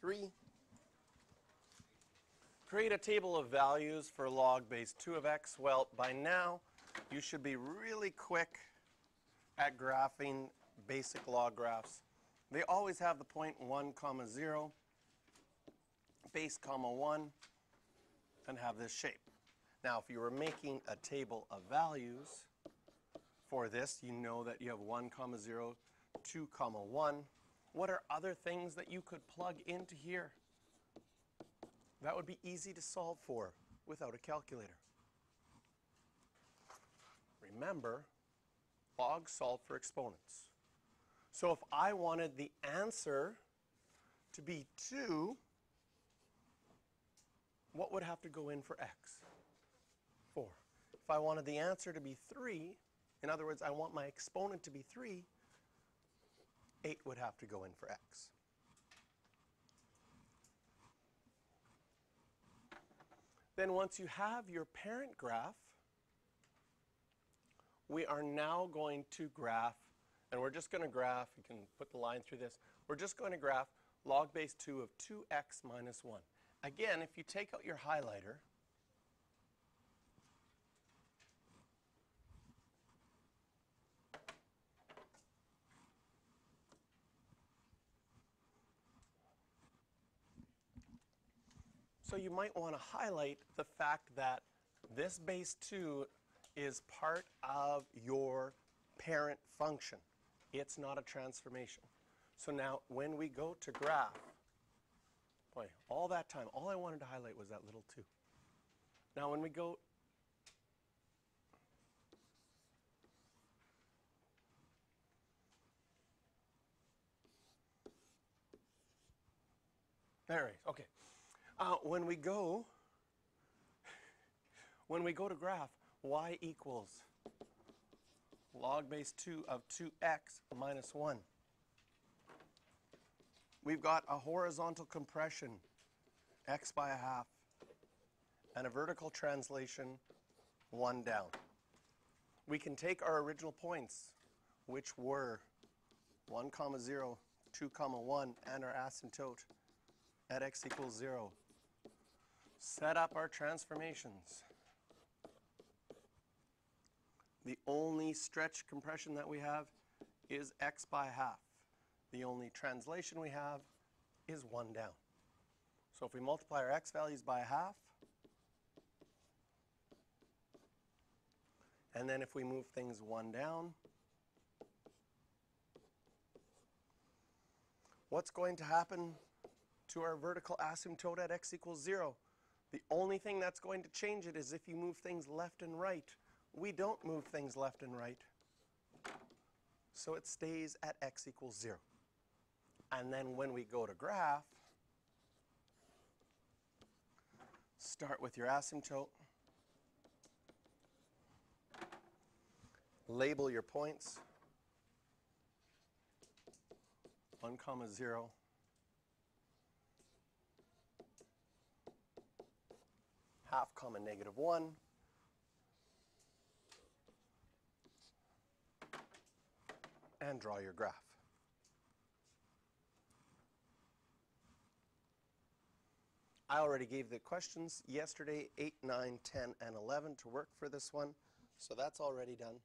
3. Create a table of values for log base 2 of x. Well, by now, you should be really quick at graphing basic log graphs. They always have the point 1, 0, base, 1, and have this shape. Now, if you were making a table of values for this, you know that you have 1, 0, 2, 1. What are other things that you could plug into here? That would be easy to solve for without a calculator. Remember, logs solve for exponents. So if I wanted the answer to be 2, what would have to go in for x? 4. If I wanted the answer to be 3, in other words, I want my exponent to be 3, 8 would have to go in for x. Then once you have your parent graph, we are now going to graph, and we're just going to graph, you can put the line through this, we're just going to graph log base 2 of 2x minus 1. Again, if you take out your highlighter, so you might want to highlight the fact that this base 2 is part of your parent function. It's not a transformation. So now when we go to graph, boy, all that time, all I wanted to highlight was that little 2. Now when we go, there it is, okay. When we go to graph, y equals log base 2 of 2x minus 1. We've got a horizontal compression, x by a half, and a vertical translation, 1 down. We can take our original points, which were 1, 0, 2, 1, and our asymptote at x equals 0. Set up our transformations. The only stretch compression that we have is x by half. The only translation we have is 1 down. So if we multiply our x values by half, and then if we move things 1 down, what's going to happen to our vertical asymptote at x equals 0? The only thing that's going to change it is if you move things left and right. We don't move things left and right. So it stays at x equals 0. And then when we go to graph, start with your asymptote. Label your points. 1, 0. Half, negative 1. And draw your graph. I already gave the questions yesterday, 8, 9, 10, and 11 to work for this one. So that's already done.